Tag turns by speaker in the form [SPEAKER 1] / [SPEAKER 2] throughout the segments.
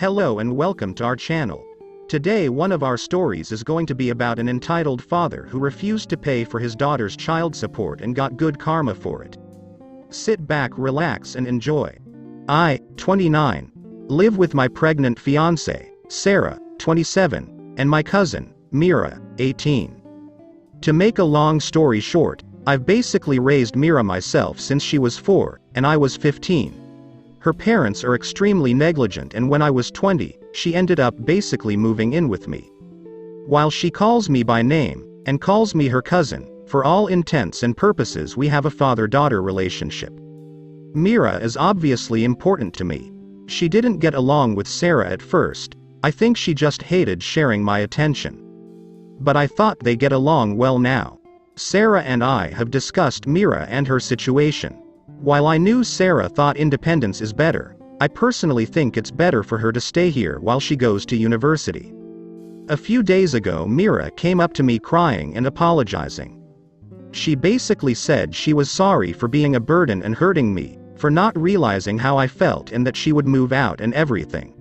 [SPEAKER 1] Hello and welcome to our channel. Today one of our stories is going to be about an entitled father who refused to pay for his daughter's child support and got good karma for it. Sit back, relax and enjoy. I, 29, live with my pregnant fiance, Sarah, 27, and my cousin, Mira, 18. To make a long story short, I've basically raised Mira myself since she was 4, and I was 15. Her parents are extremely negligent, and when I was 20, she ended up basically moving in with me. While she calls me by name, and calls me her cousin, for all intents and purposes we have a father-daughter relationship. Mira is obviously important to me. She didn't get along with Sarah at first. I think she just hated sharing my attention. But I thought they get along well now. Sarah and I have discussed Mira and her situation. While I knew Sarah thought independence is better, I personally think it's better for her to stay here while she goes to university. A few days ago Mira came up to me crying and apologizing. She basically said she was sorry for being a burden and hurting me, for not realizing how I felt and that she would move out and everything.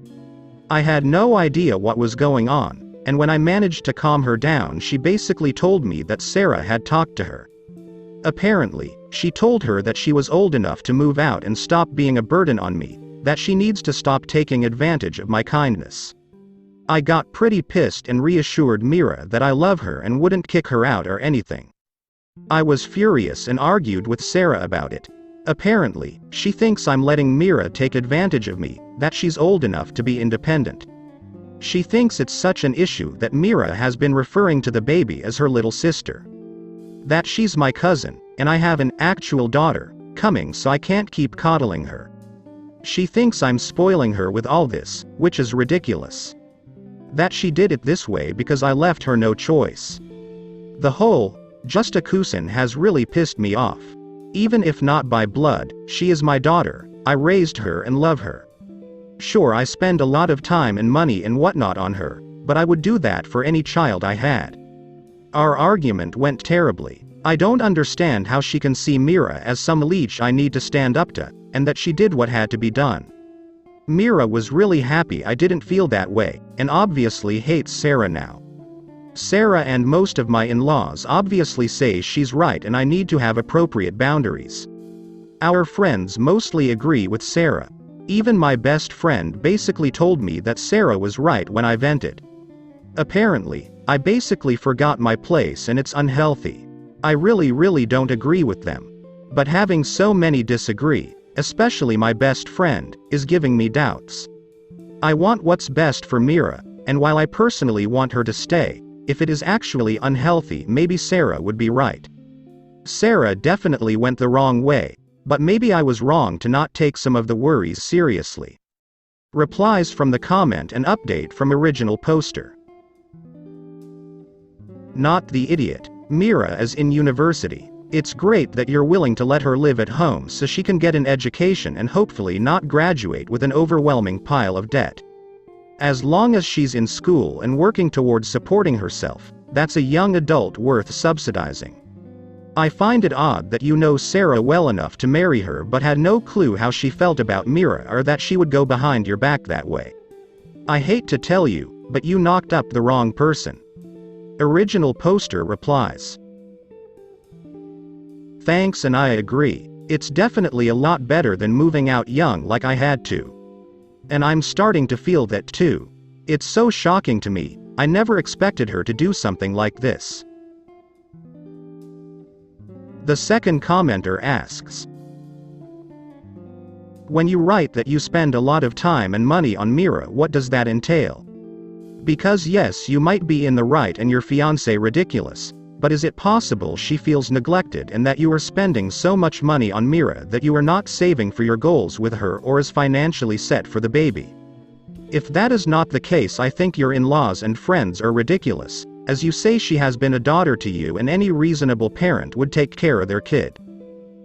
[SPEAKER 1] I had no idea what was going on, and when I managed to calm her down she basically told me that Sarah had talked to her. Apparently, she told her that she was old enough to move out and stop being a burden on me, that she needs to stop taking advantage of my kindness. I got pretty pissed and reassured Mira that I love her and wouldn't kick her out or anything. I was furious and argued with Sarah about it. Apparently, she thinks I'm letting Mira take advantage of me, that she's old enough to be independent. She thinks it's such an issue that Mira has been referring to the baby as her little sister. That she's my cousin, and I have an actual daughter coming, so I can't keep coddling her. She thinks I'm spoiling her with all this, which is ridiculous. That she did it this way because I left her no choice. The whole justification has really pissed me off. Even if not by blood, she is my daughter, I raised her and love her. Sure, I spend a lot of time and money and whatnot on her, but I would do that for any child I had. Our argument went terribly. I don't understand how she can see Mira as some leech I need to stand up to, and that she did what had to be done. Mira was really happy I didn't feel that way, and obviously hates Sarah now. Sarah and most of my in-laws obviously say she's right and I need to have appropriate boundaries. Our friends mostly agree with Sarah. Even my best friend basically told me that Sarah was right when I vented. Apparently, I basically forgot my place and it's unhealthy. I really don't agree with them. But having so many disagree, especially my best friend, is giving me doubts. I want what's best for Mira, and while I personally want her to stay, if it is actually unhealthy maybe Sarah would be right. Sarah definitely went the wrong way, but maybe I was wrong to not take some of the worries seriously. Replies from the comment and update from original poster. Not the idiot. Mira is in university. It's great that you're willing to let her live at home so she can get an education and hopefully not graduate with an overwhelming pile of debt. As long as she's in school and working towards supporting herself, that's a young adult worth subsidizing. I find it odd that you know Sarah well enough to marry her but had no clue how she felt about Mira or that she would go behind your back that way. I hate to tell you, but you knocked up the wrong person. Original poster replies. Thanks, and I agree. It's definitely a lot better than moving out young like I had to. And I'm starting to feel that too. It's so shocking to me. I never expected her to do something like this. The second commenter asks, when you write that you spend a lot of time and money on Mira, what does that entail? Because yes, you might be in the right and your fiance ridiculous, but is it possible she feels neglected and that you are spending so much money on Mira that you are not saving for your goals with her or is financially set for the baby? If that is not the case, I think your in-laws and friends are ridiculous, as you say she has been a daughter to you and any reasonable parent would take care of their kid.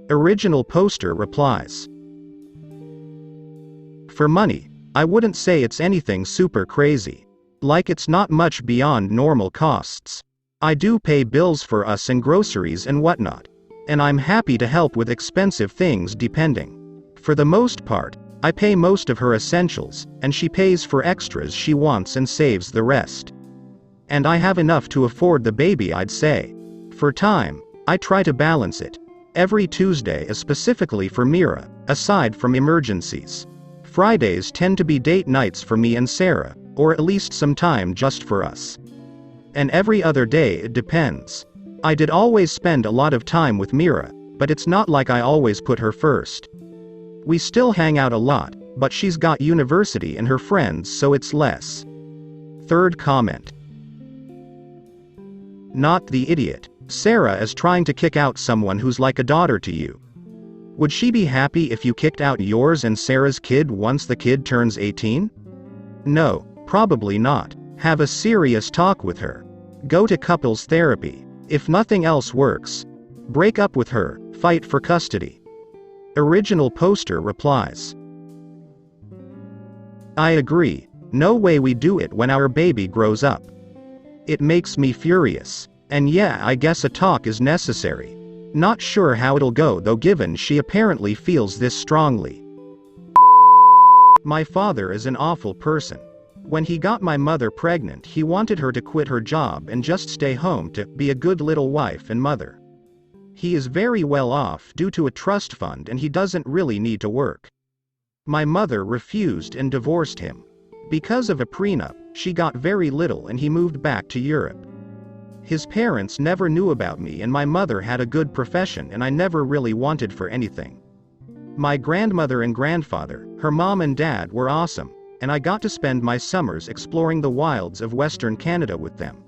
[SPEAKER 1] Original poster replies. For money, I wouldn't say it's anything super crazy. Like it's not much beyond normal costs. I do pay bills for us and groceries and whatnot. And I'm happy to help with expensive things depending. For the most part, I pay most of her essentials, and she pays for extras she wants and saves the rest. And I have enough to afford the baby, I'd say. For time, I try to balance it. Every Tuesday is specifically for Mira, aside from emergencies. Fridays tend to be date nights for me and Sarah, or at least some time just for us. And every other day it depends. I did always spend a lot of time with Mira, but it's not like I always put her first. We still hang out a lot, but she's got university and her friends, so it's less. Third comment. Not the idiot. Sarah is trying to kick out someone who's like a daughter to you. Would she be happy if you kicked out yours and Sarah's kid once the kid turns 18? No, probably not. Have a serious talk with her. Go to couples therapy. If nothing else works, break up with her, fight for custody. Original poster replies. I agree. No way we do it when our baby grows up. It makes me furious. And yeah, I guess a talk is necessary. Not sure how it'll go though, given she apparently feels this strongly. My father is an awful person. When he got my mother pregnant, he wanted her to quit her job and just stay home to be a good little wife and mother. He is very well off due to a trust fund and he doesn't really need to work. My mother refused and divorced him. Because of a prenup, she got very little and he moved back to Europe. His parents never knew about me and my mother had a good profession and I never really wanted for anything. My grandmother and grandfather, her mom and dad were awesome, and I got to spend my summers exploring the wilds of Western Canada with them.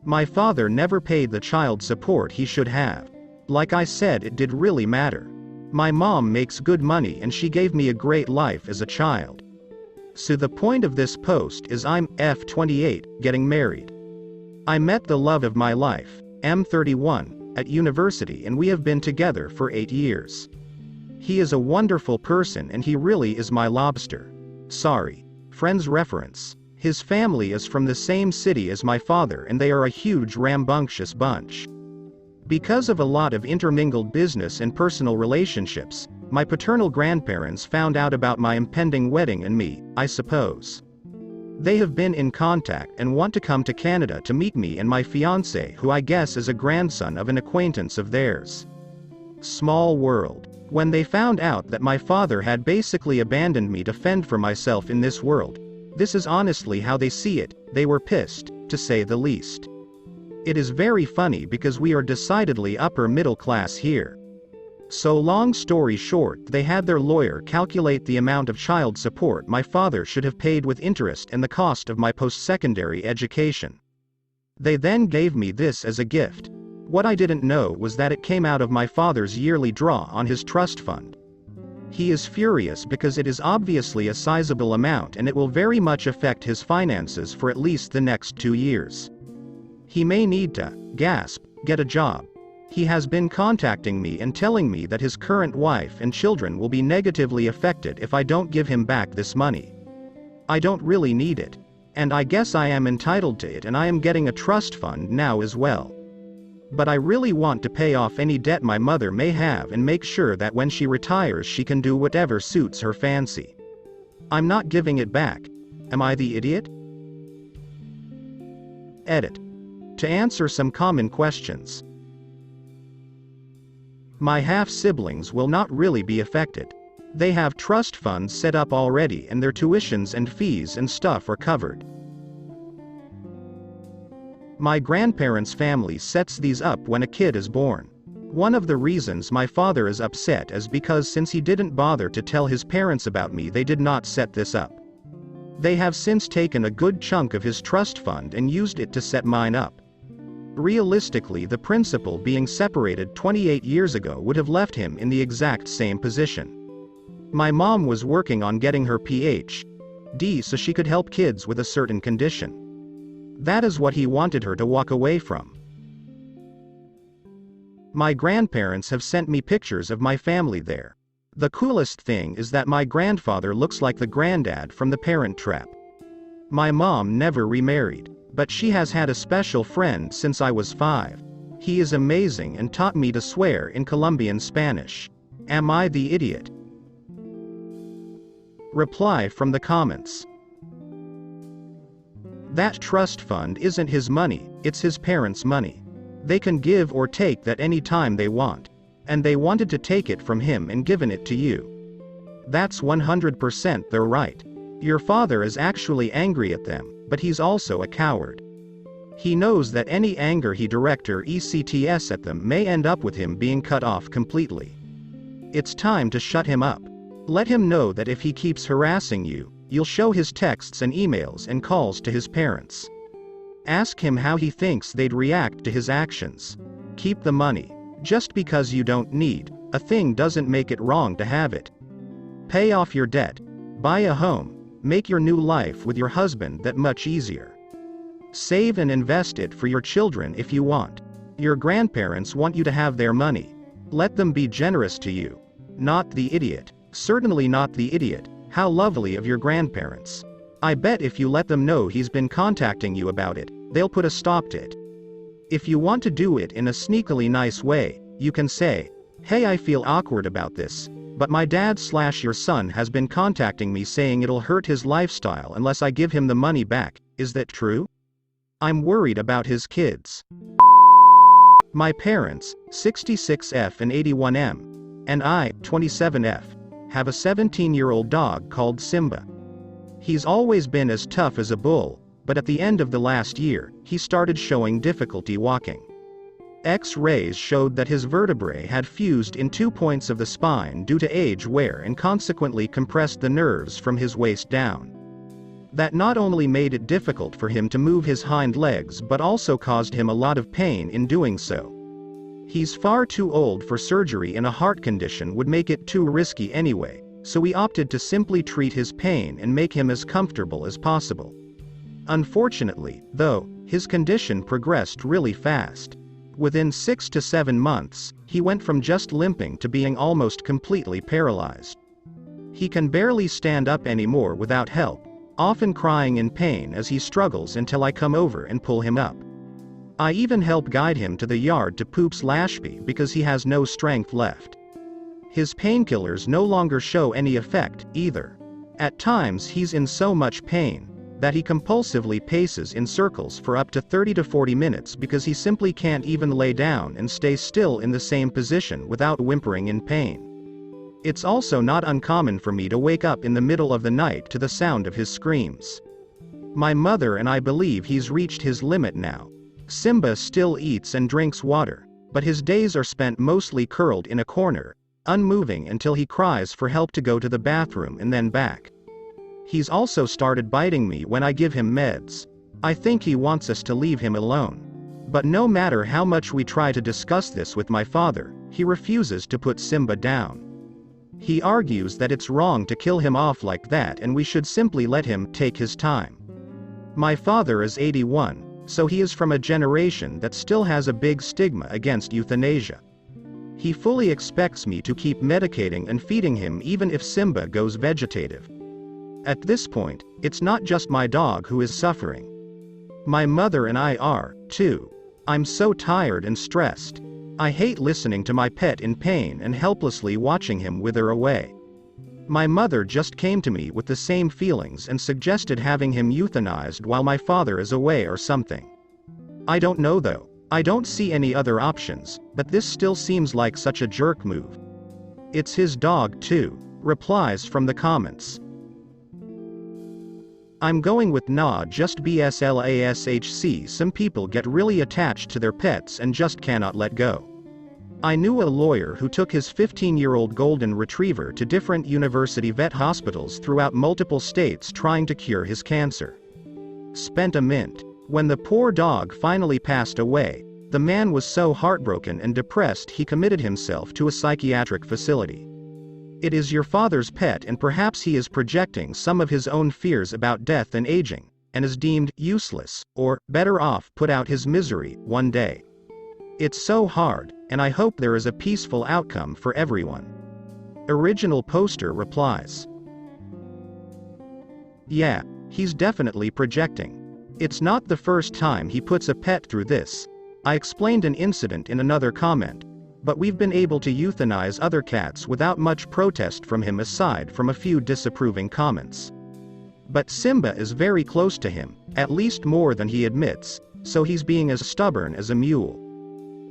[SPEAKER 1] My father never paid the child support he should have. Like I said, it did really matter. My mom makes good money and she gave me a great life as a child. So the point of this post is I'm 28, getting married. I met the love of my life, M31, at university and we have been together for 8 years. He is a wonderful person and he really is my lobster. Sorry. Friends reference. His family is from the same city as my father and they are a huge rambunctious bunch. Because of a lot of intermingled business and personal relationships, my paternal grandparents found out about my impending wedding and me, I suppose. They have been in contact and want to come to Canada to meet me and my fiance, who I guess is a grandson of an acquaintance of theirs. Small world. When they found out that my father had basically abandoned me to fend for myself in this world, this is honestly how they see it, they were pissed, to say the least. It is very funny because we are decidedly upper middle class here. So long story short, they had their lawyer calculate the amount of child support my father should have paid with interest and the cost of my post-secondary education. They then gave me this as a gift. What I didn't know was that it came out of my father's yearly draw on his trust fund. He is furious because it is obviously a sizable amount and it will very much affect his finances for at least the next 2 years. He may need to, get a job. He has been contacting me and telling me that his current wife and children will be negatively affected if I don't give him back this money. I don't really need it. And I guess I am entitled to it and I am getting a trust fund now as well. But I really want to pay off any debt my mother may have and make sure that when she retires she can do whatever suits her fancy. I'm not giving it back. Am I the idiot? Edit. To answer some common questions. My half-siblings will not really be affected. They have trust funds set up already and their tuitions and fees and stuff are covered. My grandparents' family sets these up when a kid is born. One of the reasons my father is upset is because since he didn't bother to tell his parents about me, they did not set this up. They have since taken a good chunk of his trust fund and used it to set mine up. Realistically, the principal being separated 28 years ago would have left him in the exact same position. My mom was working on getting her Ph.D. so she could help kids with a certain condition. That is what he wanted her to walk away from. My grandparents have sent me pictures of my family there. The coolest thing is that my grandfather looks like the granddad from The Parent Trap. My mom never remarried, but she has had a special friend since I was 5. He is amazing and taught me to swear in Colombian Spanish. Am I the idiot? Reply from the comments. That trust fund isn't his money, it's his parents' money. They can give or take that any time they want. And they wanted to take it from him and given it to you. That's 100% their right. Your father is actually angry at them, but he's also a coward. He knows that any anger he direct or ECTS at them may end up with him being cut off completely. It's time to shut him up. Let him know that if he keeps harassing you, you'll show his texts and emails and calls to his parents. Ask him how he thinks they'd react to his actions. Keep the money. Just because you don't need a thing doesn't make it wrong to have it. Pay off your debt. Buy a home. Make your new life with your husband that much easier. Save and invest it for your children if you want. Your grandparents want you to have their money. Let them be generous to you. Not the idiot. Certainly not the idiot. How lovely of your grandparents. I bet if you let them know he's been contacting you about it, they'll put a stop to it. If you want to do it in a sneakily nice way, you can say, "Hey, I feel awkward about this, but my dad/your son has been contacting me saying it'll hurt his lifestyle unless I give him the money back. Is that true? I'm worried about his kids. My parents, 66F and 81M, and I, 27F, have a 17-year-old dog called Simba. He's always been as tough as a bull, but at the end of the last year, he started showing difficulty walking. X-rays showed that his vertebrae had fused in 2 points of the spine due to age wear and consequently compressed the nerves from his waist down. That not only made it difficult for him to move his hind legs but also caused him a lot of pain in doing so. He's far too old for surgery, and a heart condition would make it too risky anyway, so we opted to simply treat his pain and make him as comfortable as possible. Unfortunately, though, his condition progressed really fast. Within 6 to 7 months, he went from just limping to being almost completely paralyzed. He can barely stand up anymore without help, often crying in pain as he struggles until I come over and pull him up. I even help guide him to the yard to poop/pee because he has no strength left. His painkillers no longer show any effect, either. At times he's in so much pain that he compulsively paces in circles for up to 30 to 40 minutes because he simply can't even lay down and stay still in the same position without whimpering in pain. It's also not uncommon for me to wake up in the middle of the night to the sound of his screams. My mother and I believe he's reached his limit now. Simba still eats and drinks water, but his days are spent mostly curled in a corner, unmoving until he cries for help to go to the bathroom and then back. He's also started biting me when I give him meds. I think he wants us to leave him alone. But no matter how much we try to discuss this with my father, he refuses to put Simba down. He argues that it's wrong to kill him off like that and we should simply let him take his time. My father is 81, so he is from a generation that still has a big stigma against euthanasia. He fully expects me to keep medicating and feeding him even if Simba goes vegetative. At this point, it's not just my dog who is suffering. My mother and I are, too. I'm so tired and stressed. I hate listening to my pet in pain and helplessly watching him wither away. My mother just came to me with the same feelings and suggested having him euthanized while my father is away or something. I don't know though. I don't see any other options, but this still seems like such a jerk move. It's his dog too. Replies from the comments. I'm going with nah, just BSLASHC. Some people get really attached to their pets and just cannot let go. I knew a lawyer who took his 15-year-old golden retriever to different university vet hospitals throughout multiple states trying to cure his cancer. Spent a mint. When the poor dog finally passed away, the man was so heartbroken and depressed he committed himself to a psychiatric facility. It is your father's pet and perhaps he is projecting some of his own fears about death and aging, and is deemed useless, or, better off, put out his misery one day. It's so hard, and I hope there is a peaceful outcome for everyone. Original poster replies. Yeah, he's definitely projecting. It's not the first time he puts a pet through this. I explained an incident in another comment. But we've been able to euthanize other cats without much protest from him aside from a few disapproving comments. But Simba is very close to him, at least more than he admits, so he's being as stubborn as a mule.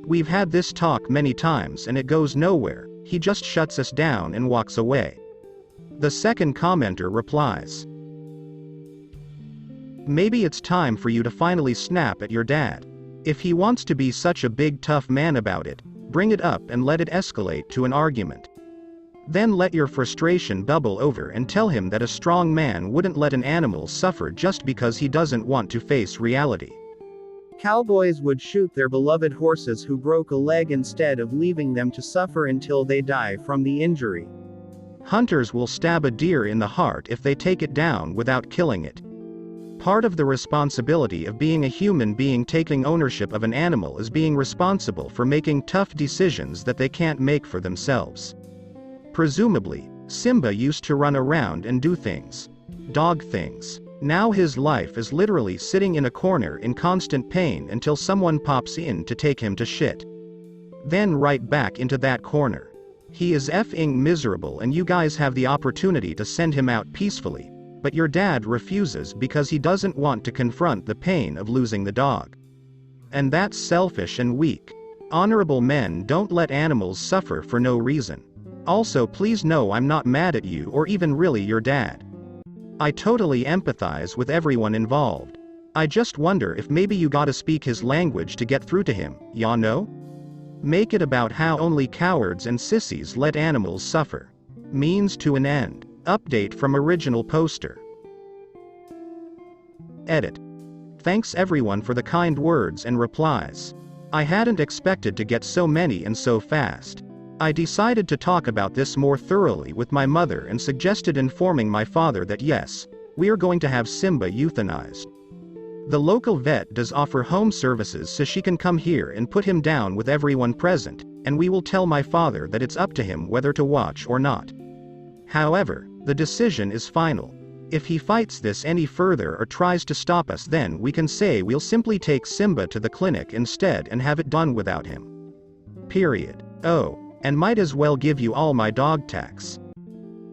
[SPEAKER 1] We've had this talk many times and it goes nowhere, he just shuts us down and walks away. The second commenter replies, "Maybe it's time for you to finally snap at your dad. If he wants to be such a big tough man about it, bring it up and let it escalate to an argument. Then let your frustration bubble over and tell him that a strong man wouldn't let an animal suffer just because he doesn't want to face reality.
[SPEAKER 2] Cowboys would shoot their beloved horses who broke a leg instead of leaving them to suffer until they die from the injury.
[SPEAKER 1] Hunters will stab a deer in the heart if they take it down without killing it. Part of the responsibility of being a human being taking ownership of an animal is being responsible for making tough decisions that they can't make for themselves. Presumably, Simba used to run around and do things. Dog things. Now his life is literally sitting in a corner in constant pain until someone pops in to take him to shit. Then right back into that corner. He is effing miserable and you guys have the opportunity to send him out peacefully, but your dad refuses because he doesn't want to confront the pain of losing the dog. And that's selfish and weak. Honorable men don't let animals suffer for no reason. Also, please know I'm not mad at you or even really your dad. I totally empathize with everyone involved. I just wonder if maybe you gotta speak his language to get through to him, ya know? Make it about how only cowards and sissies let animals suffer. Means to an end. Update from original poster. Edit. Thanks everyone for the kind words and replies. I hadn't expected to get so many and so fast. I decided to talk about this more thoroughly with my mother and suggested informing my father that yes, we are going to have Simba euthanized. The local vet does offer home services so she can come here and put him down with everyone present, and we will tell my father that it's up to him whether to watch or not. However, the decision is final. If he fights this any further or tries to stop us, then we can say we'll simply take Simba to the clinic instead and have it done without him. Period. Oh. And might as well give you all my dog tags.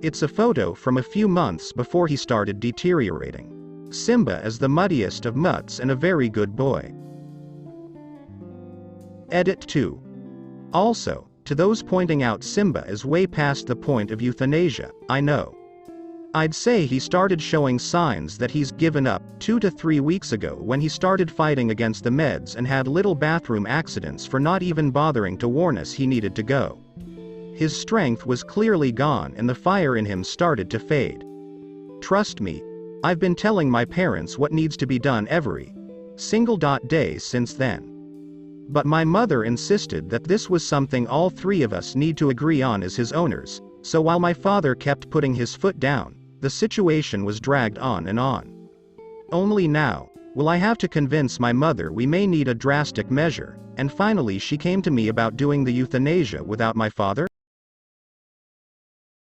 [SPEAKER 1] It's a photo from a few months before he started deteriorating. Simba is the muddiest of mutts and a very good boy. Edit 2. Also, to those pointing out Simba is way past the point of euthanasia, I know. I'd say he started showing signs that he's given up 2 to 3 weeks ago when he started fighting against the meds and had little bathroom accidents for not even bothering to warn us he needed to go. His strength was clearly gone and the fire in him started to fade. Trust me, I've been telling my parents what needs to be done every single day since then. But my mother insisted that this was something all three of us need to agree on as his owners, so while my father kept putting his foot down, the situation was dragged on and on. Only now, will I have to convince my mother we may need a drastic measure, and finally she came to me about doing the euthanasia without my father?